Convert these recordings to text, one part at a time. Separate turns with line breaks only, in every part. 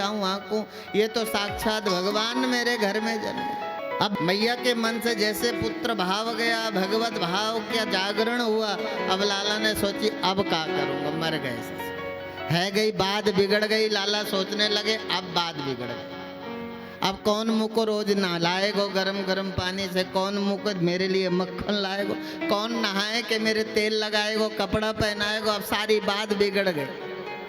आंकू, ये तो साक्षात भगवान मेरे घर में जन्मे। अब मैया के मन से जैसे पुत्र भाव गया, भगवत भाव का जागरण हुआ। अब लाला ने सोची अब क्या करूंगा, मर गए है गई बात बिगड़ गई। लाला सोचने लगे अब बात बिगड़ गई, अब कौन मुँह को रोज नहलाएगो गरम गरम पानी से, कौन मुँह को मेरे लिए मक्खन लाएगो, कौन नहाए के मेरे तेल लगाएगो, कपड़ा पहनाएगो। अब सारी बात बिगड़ गई।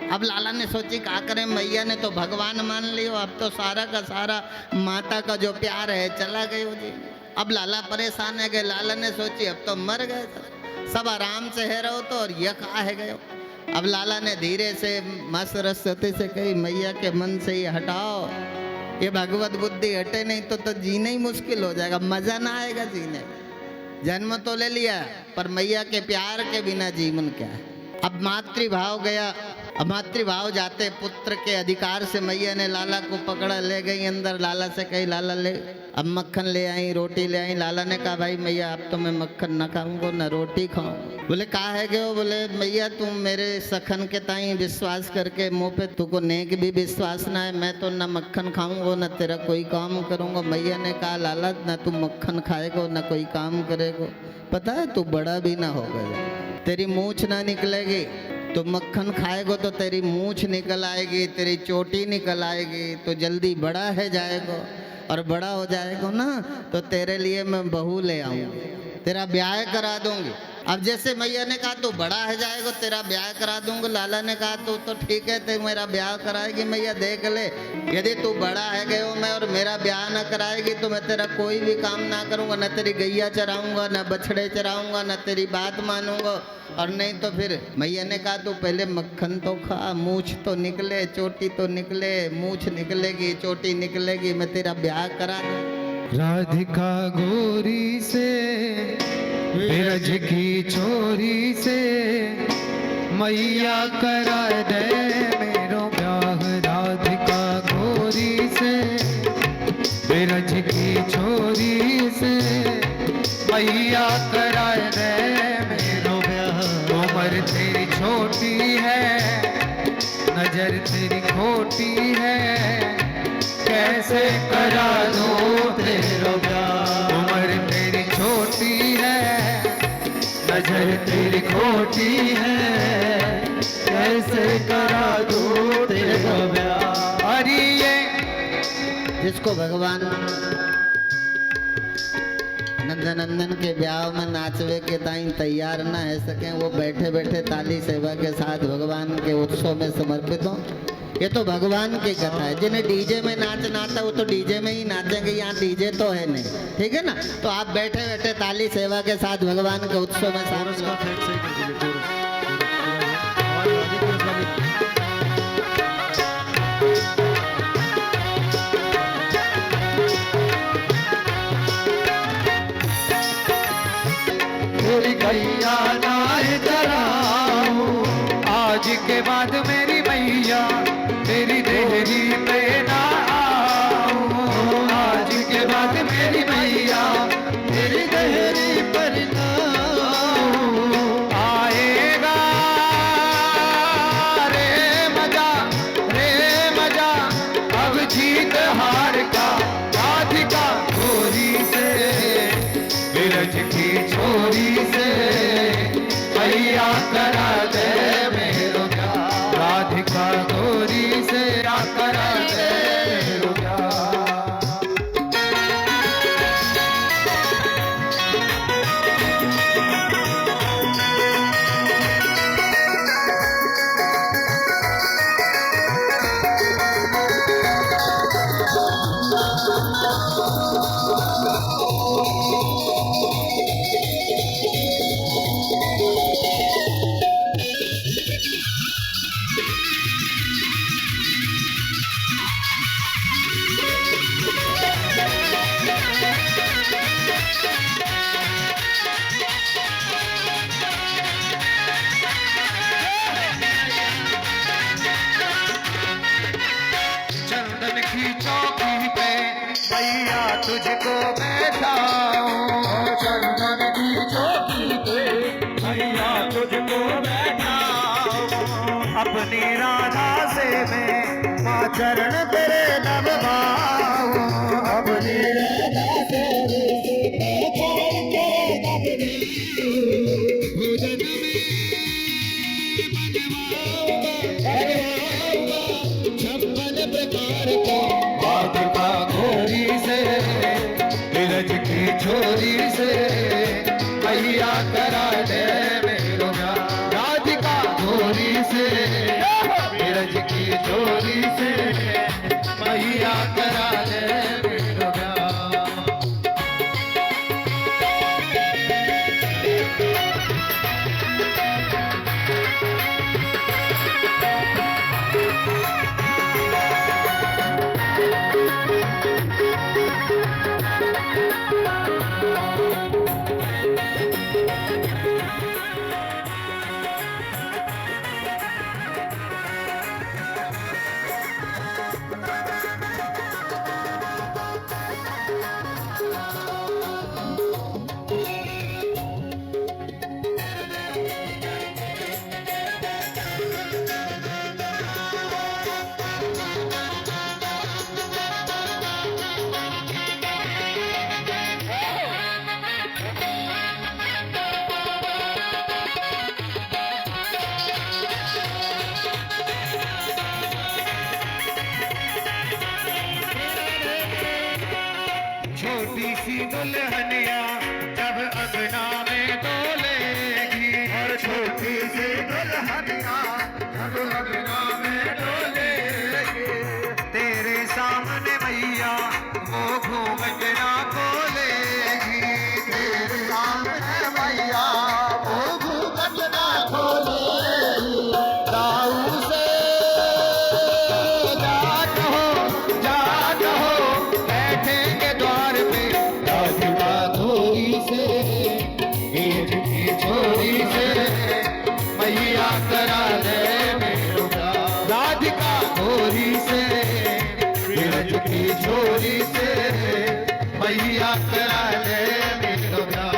अब लाला ने सोची क्या करें, मैया ने तो भगवान मान लियो, अब तो सारा का सारा माता का जो प्यार है चला गया जी। अब लाला परेशान है गए। लाला ने सोची अब तो मर गए, सब आराम से है रहो तो, और यह कहा है गए। अब लाला ने धीरे से मस्त सरस्वती से कही मैया के मन से ये हटाओ, ये भगवत बुद्धि हटे नहीं तो जीना ही मुश्किल हो जाएगा, मजा ना आएगा जीने। जन्म तो ले लिया पर मैया के प्यार के बिना जीवन क्या है। अब मातृभाव गया। अब मातृभाव जाते पुत्र के अधिकार से मैया ने लाला को पकड़ा, ले गई अंदर। लाला से कही लाला ले, अब मक्खन ले आई, रोटी ले आई। लाला ने कहा भाई मैया अब तो मैं मक्खन न खाऊंगा न रोटी खाऊंगा। बोले कहा है कि वो, बोले मैया तुम मेरे सखन के ताई विश्वास करके मुँह पे तुमको नेक भी विश्वास ना है, मैं तो न मक्खन खाऊंगा न तेरा कोई काम करूंगा। मैया ने कहा लाला न तुम मक्खन खाएगो न कोई काम करेगो, पता है तू बड़ा भी ना हो गया, तेरी मूछ ना निकलेगी। तो मक्खन खाएगो तो तेरी मूछ निकल आएगी, तेरी चोटी निकल आएगी, तो जल्दी बड़ा है जाएगो, और बड़ा हो जाएगो ना तो तेरे लिए मैं बहू ले आऊँगी, तेरा ब्याह करा दूंगी। अब जैसे मैया ने कहा तू बड़ा है जाएगा तेरा ब्याह करा दूंगा, लाला ने कहा तू तो ठीक है तो मेरा ब्याह कराएगी। मैया देख ले, यदि तू बड़ा है गयो मैं और मेरा ब्याह न कराएगी तो मैं तेरा कोई भी काम ना करूंगा, न तेरी गैया चराऊंगा न बछड़े चराऊंगा न तेरी बात मानूंगा, और नहीं तो फिर मैया ने कहा तू पहले मक्खन तो खा, मूछ तो निकले, चोटी तो निकले, मूछ निकलेगी चोटी निकलेगी, मैं तेरा ब्याह करा दूँ।
राधिका गोरी से बिरज की छोरी से मैया करा दे मेरो ब्याह। राधिका गोरी से बिरज की छोरी से मैया करा दे मेरो ब्याह। उम्र तेरी छोटी है नजर तेरी खोटी है, कैसे करा दूं तेरा ब्याह। उम्र तेरी छोटी है नजर तेरी खोटी है, कैसे करा दूं तेरा ब्याह। अरे ये
जिसको भगवान नंदन के ब्याह में नाचवे के ताई तैयार ना है सके, वो बैठे बैठे ताली सेवा के साथ भगवान के उत्सव में समर्पित हो। ये तो भगवान की कथा है। जिन्हें डीजे में नाचना आता वो तो डीजे में ही नाचेंगे, यहाँ डीजे तो है नहीं, ठीक है ना। तो आप बैठे बैठे ताली सेवा के साथ भगवान के उत्सव में
मेरी गैया नाय चराऊं, आज के बाद मेरी मैया तेरी देहरी पे ना आऊं। आज के बाद मेरी मैया तेरी देहरी पर ना आऊं। आएगा रे मजा अब जीत हार का। राधिका गोरी से बिरज की छोरी से मैया करा दे मेरो ब्याह। राधिका गोरी से करा दे मेरो ब्याह। तुझको बैठाऊं चंदन की चौकी पे, मैया तुझको बैठाऊं अपनी राधा से मैं माँ चरण तेरे दबाऊं अब लीला
छप्पन प्रकार को
राधिका घोरी से बिरज की छोरी से मैया करा दे मेरो ब्याह राधिका घोरी से बिरज की छोरी से मैया करा दे मेरो ब्याह छोटी सी दुल्हनिया जब अंगना में डोलेगी और छोटी सी दुल्हनिया जब अंगना में डोलेगी तेरे सामने मैया वो घूंघट ना खोलेगी तेरे सामने मैया वो घूंघट ना खोलेगी दाऊ से जाट हो बैठेंगे द्वार पे राधिका घोरी से बीज की छोरी से मैया करा दे मेरो ब्याह राधिका घोरी से बीज की छोरी से मैया करा दे मेरो ब्याह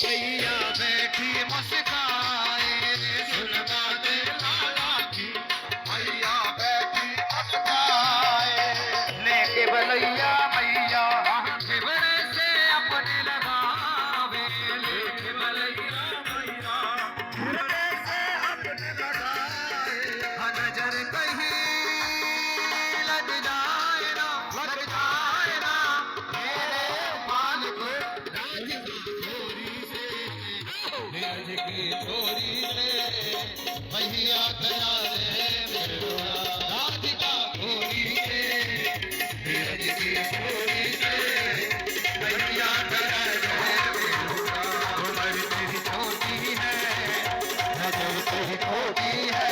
मैया बैठी मुस्काए सुन बाते लाला की मैया बैठी मुस्काए लेके बलैया मैया शिवर से अपने लगावे लेके बलैया मैया शिवर से अपने लगाए नजर कहीं लग जाए ना मेरे माल को राज की छोरी से मैया करा दे मेरो राधिका घोरी से बीज की छोरी से मैया करा दे मेरो उम्र तेरी छोटी है नजर तेरी खोटी है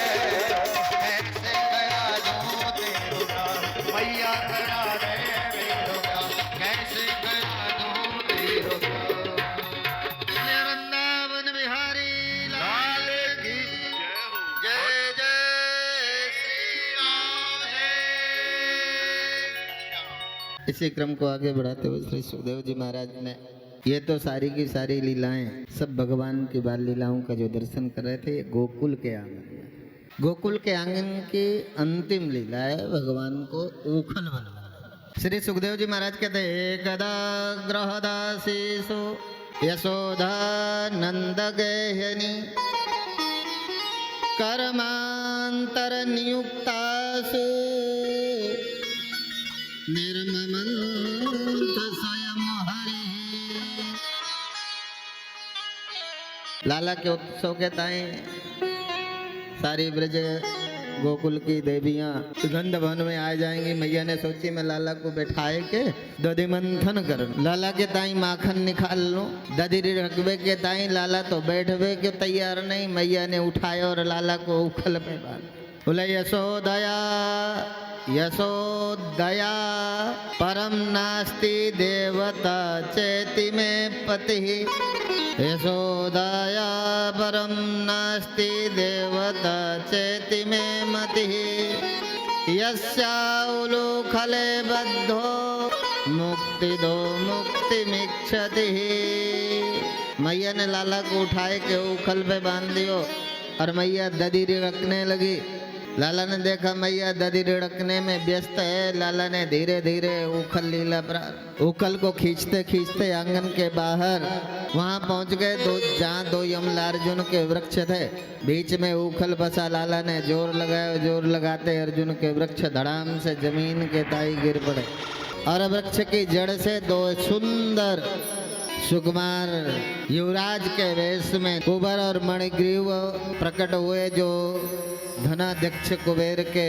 ऐसे करा दूं तेरो मैया करा दे मेरो कैसे करा दूं तेरो वृंदावन बिहारी लाल की जय जय श्री राम है।
इसी क्रम को आगे बढ़ाते हुए श्री सुखदेव जी महाराज ने ये तो सारी की सारी लीलाएं सब भगवान की बाल लीलाओं का जो दर्शन कर रहे थे, ये गोकुल के आंगन में। गोकुल के आंगन की अंतिम लीला है भगवान को ऊखल बनवाना। श्री सुखदेव जी महाराज कहते हैं, एकदा ग्रहदासीसु यशोदा नंद गेहनी कर्मांतर नियुक्तासु निर्ममंत स्वयं हरि। लाला के उत्सव के ताएं सारी ब्रज गोकुल की देवियां गंध भवन में आ जाएंगी। मैया ने सोची मैं लाला को बैठाए के दधि मंथन कर लाला के ताई माखन निकाल लूं। दधि रखबे के ताई लाला तो बैठबे के तैयार नहीं। मैया ने उठाया और लाला को उखल पे बांध। बोले यशोदया यशोदया परम नास्ति देवता चेति में पति। यशोदया परम नास्ति देवता चेति में मति। यस्याउलूखले बद्धो मुक्ति दो मुक्ति मिच्छति। मैया ने लाला को उठाए के उखल पे बांध दियो और मैया दधि रखने लगी। लाला ने देखा मैया दधि रखने में व्यस्त है। लाला ने धीरे धीरे उखल लीला प्रारंभ। उखल को खींचते खींचते आंगन के बाहर वहां पहुंच गए जहाँ दो यमलार्जुन के वृक्ष थे। बीच में उखल बसा। लाला ने जोर लगाया। जोर लगाते अर्जुन के वृक्ष धड़ाम से जमीन के ताई गिर पड़े और वृक्ष की जड़ से दो सुंदर सुकुमार युवराज के वेश में कुबर और मणिग्रीव प्रकट हुए, जो धनाध्यक्ष कुबेर के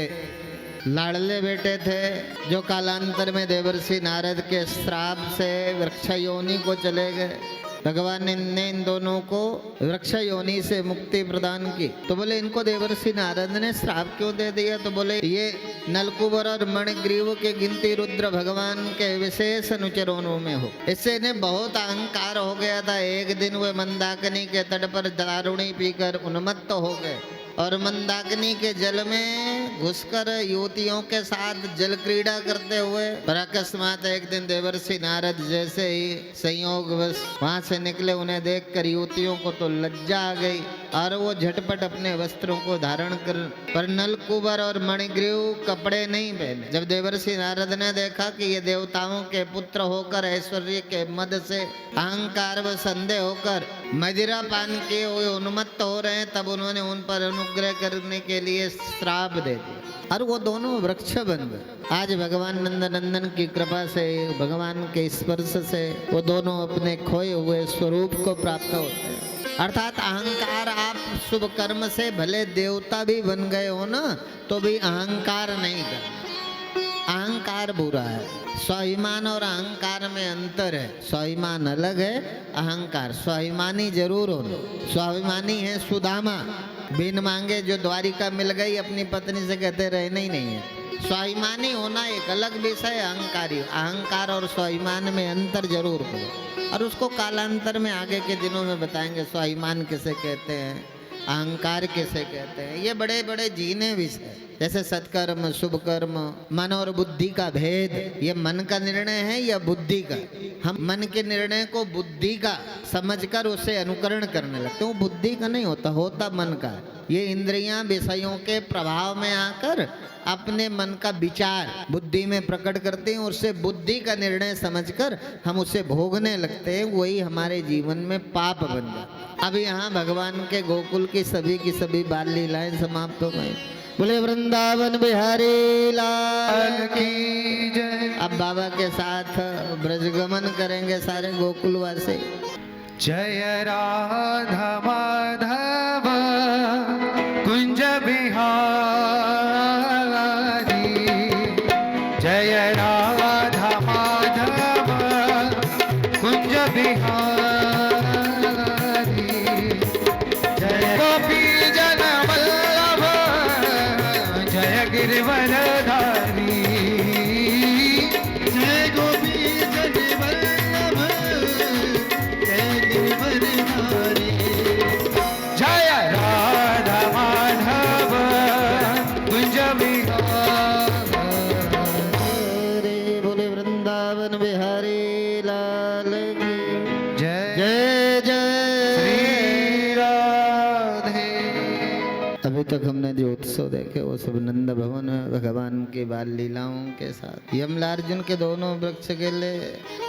लाडले बेटे थे, जो कालांतर में देवर्षि नारद के श्राप से वृक्ष योनि को चले गए। भगवान ने इन दोनों को वृक्ष योनि से मुक्ति प्रदान की। तो बोले इनको देवर्षि नारद ने श्राप क्यों दे दिया? तो बोले ये नलकुबर और मणिग्रीव की गिनती रुद्र भगवान के विशेष अनुचरों में हो। इससे इन्हें बहुत अहंकार हो गया था। एक दिन वे मंदाकिनी के तट पर दारुणी पीकर उन्मत्त हो गए और मंदाकिनी के जल में घुसकर युवतियों के साथ जल क्रीड़ा करते हुए पर अकस्मात एक दिन देवर्षि नारद जैसे ही संयोगवश वहां से निकले, उन्हें देखकर युवतियों को तो लज्जा आ गई और वो झटपट अपने वस्त्रों को धारण कर, पर नलकुबर और मणिग्रीव कपड़े नहीं पहने। जब देवर्षि नारद ने देखा कि ये देवताओं के पुत्र होकर ऐश्वर्य के मद से अहंकार व संदेह होकर मदिरा पान किए हुए उन्मत्त हो रहे हैं, तब उन्होंने उन पर अनुग्रह करने के लिए श्राप दे दिया और वो दोनों वृक्ष बन गए। आज भगवान नंदनंदन की कृपा से, भगवान के स्पर्श से वो दोनों अपने खोए हुए स्वरूप को प्राप्त होते हैं। अर्थात अहंकार, आप शुभ कर्म से भले देवता भी बन गए हो ना, तो भी अहंकार नहीं करना। अहंकार बुरा है। स्वाभिमान और अहंकार में अंतर है। स्वाभिमान अलग है, अहंकार। स्वाभिमानी जरूर हो। स्वाभिमानी है सुदामा, बिन मांगे जो द्वारिका मिल गई अपनी पत्नी से कहते रहने ही नहीं है। स्वाभिमानी होना एक अलग विषय, अहंकारी। अहंकार और स्वाभिमान में अंतर जरूर करो और उसको कालांतर में आगे के दिनों में बताएंगे। स्वाभिमान किसे कहते हैं, अहंकार किसे कहते हैं, ये बड़े बड़े जीने विषय। जैसे सत्कर्म, शुभ कर्म, मन और बुद्धि का भेद, ये मन का निर्णय है या बुद्धि का? हम मन के निर्णय को बुद्धि का समझकर उसे अनुकरण करने लगते हैं। वो बुद्धि का नहीं होता, होता मन का। ये इंद्रियां विषयों के प्रभाव में आकर अपने मन का विचार बुद्धि में प्रकट करते हैं, उससे बुद्धि का निर्णय समझकर हम उसे भोगने लगते हैं। वही हमारे जीवन में पाप बन जाता है। अब यहाँ भगवान के गोकुल की सभी बाल लीलाएं समाप्त हो गई। बोले वृंदावन बिहारी लाल की जय। अब बाबा के साथ ब्रजगमन करेंगे सारे गोकुलवासी।
जय राधा माधव कुंज बिहारी, जय राधा माधव कुंज बिहारी, जय गोपी जन वल्लभ जय गिरिवरधारी, जय गोपी जन वल्लभ जय गिरिवरधारी, जय राधा माधव कुंज बिहारी।
बोले वृंदावन बिहारी लाल की
जय
जय जय
श्री राधे।
अभी तक हमने जो उत्सव देखे वो सब नंद भवन में भगवान की बाल लीलाओं के साथ। यमलार्जुन के दोनों वृक्ष केले।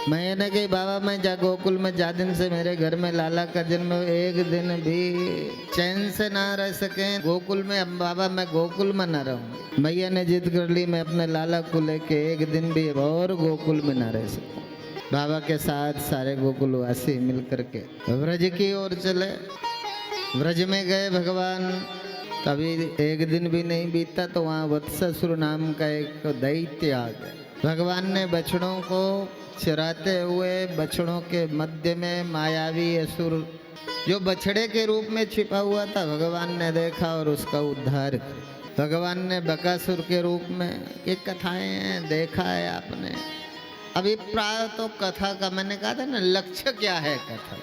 मैंने कही बाबा मैं गोकुल में जा दिन से मेरे घर में लाला का जन्म, एक दिन भी चैन से ना रह सके गोकुल में। अब बाबा मैं गोकुल में ना रहूं। मैया ने जिद कर ली मैं अपने लाला को लेके एक दिन भी और गोकुल में ना रह सकूं। बाबा के साथ सारे गोकुलवासी मिल करके व्रज की ओर चले। व्रज में गए भगवान। कभी एक दिन भी नहीं बीता तो वहाँ वत्सासुर नाम का एक दैत्य आ गया। भगवान ने बछड़ों को चराते हुए बछड़ों के मध्य में मायावी असुर जो बछड़े के रूप में छिपा हुआ था भगवान ने देखा और उसका उद्धार किया। भगवान ने बकासुर के रूप में ये कथाएं हैं, देखा है आपने। अभी प्राय तो कथा का मैंने कहा था ना, लक्ष्य क्या है कथा का,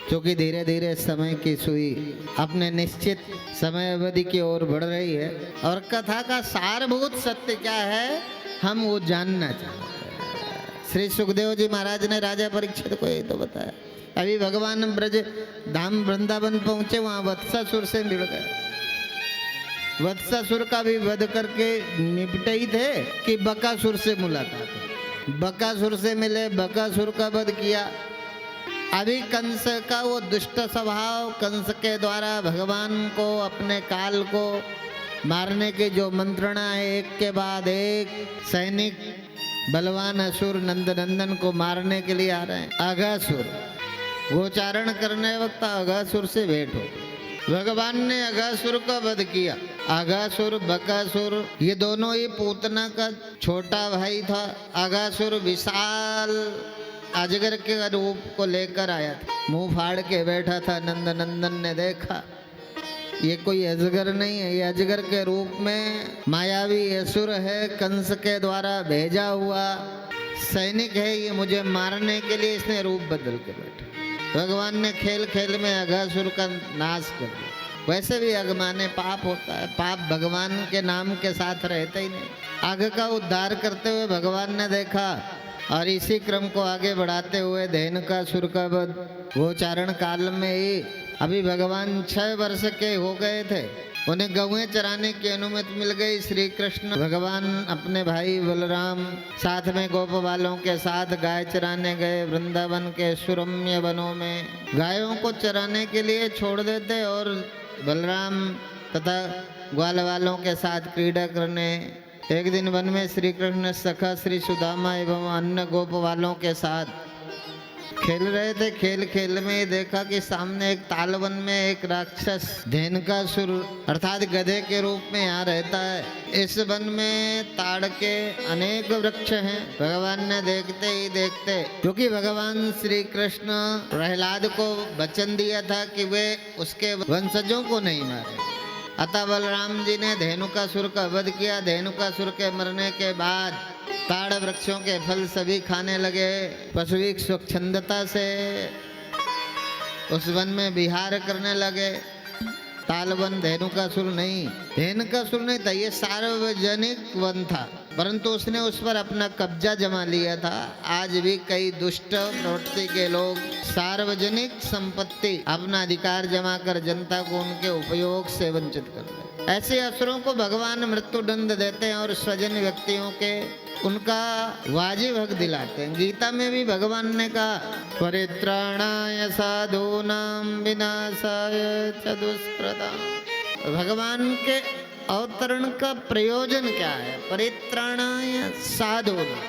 क्योंकि धीरे धीरे समय की सुई अपने निश्चित समय अवधि की ओर बढ़ रही है और कथा का सारभूत सत्य क्या है हम वो जानना चाहते हैं। श्री सुखदेव जी महाराज ने राजा परीक्षित को ये तो बताया। अभी भगवान ब्रज धाम वृंदावन पहुंचे, वहां वत्सासुर से मिल गए। वत्सासुर का भी वध करके निपटे ही थे कि बकासुर से मुलाकात। बकासुर से मिले, बकासुर का वध किया। अभी कंस का वो दुष्ट स्वभाव, कंस के द्वारा भगवान को अपने काल को मारने की जो मंत्रणा है, एक के बाद एक सैनिक बलवान असुर नंदनंदन को मारने के लिए आ रहे हैं। अघासुर गोचारण करने वक्त अघासुर से भेंट हो। भगवान ने अघासुर का वध किया। अघासुर बकासुर ये दोनों ही पूतना का छोटा भाई था। अघासुर विशाल अजगर के रूप को लेकर आया था, मुंह फाड़ के बैठा था। नंदनंदन ने देखा ये कोई अजगर नहीं है, ये अजगर के रूप में मायावी असुर है, कंस के द्वारा भेजा हुआ सैनिक है, ये मुझे मारने के लिए इसने रूप बदल के बैठा। भगवान ने खेल खेल में अघासुर का नाश कर दिया। वैसे भी अगमाने पाप होता है, पाप भगवान के नाम के साथ रहते ही नहीं। आग का उद्धार करते हुए भगवान ने देखा और इसी क्रम को आगे बढ़ाते हुए धेनुकासुर का वध गोचारण काल में ही अभी भगवान 6 वर्ष के हो गए थे। उन्हें गौएं चराने की अनुमति मिल गई। श्री कृष्ण भगवान अपने भाई बलराम साथ में गोप बालों के साथ गाय चराने गए। वृंदावन के सुरम्य वनों में गायों को चराने के लिए छोड़ देते और बलराम तथा ग्वाल वालों के साथ क्रीड़ा करने। एक दिन वन में श्री कृष्ण सखा श्री सुदामा एवं अन्य गोप वालों के साथ खेल रहे थे। खेल खेल में देखा कि सामने एक तालवन में एक राक्षस धेनुकासुर अर्थात गधे के रूप में यहाँ रहता है। इस वन में ताड़ के अनेक वृक्ष हैं। भगवान ने देखते ही देखते, क्योंकि भगवान श्री कृष्ण प्रहलाद को वचन दिया था कि वे उसके वंशजों को नहीं मारे, अतः बलराम जी ने धेनुकासुर का वध किया। धेनुकासुर के मरने के बाद ताड़ वृक्षों के फल सभी खाने लगे। पशु स्वच्छंदता से उस वन में विहार करने लगे। तालवन धेनुकासुर नहीं था, ये सार्वजनिक वन था, परंतु उसने उस पर अपना कब्जा जमा लिया था। आज भी कई दुष्ट प्रवृत्ति के लोग सार्वजनिक संपत्ति अपना अधिकार जमा कर जनता को उनके उपयोग से वंचित करते हैं। ऐसे असुरों को भगवान मृत्यु दंड देते हैं और स्वजन व्यक्तियों के उनका वाजिब हक दिलाते हैं। गीता में भी भगवान ने कहा परित्राणाय साधूनां विनाशाय च दुष्कृतां। भगवान के अवतरण का प्रयोजन क्या है? परित्राणाय साधूनां,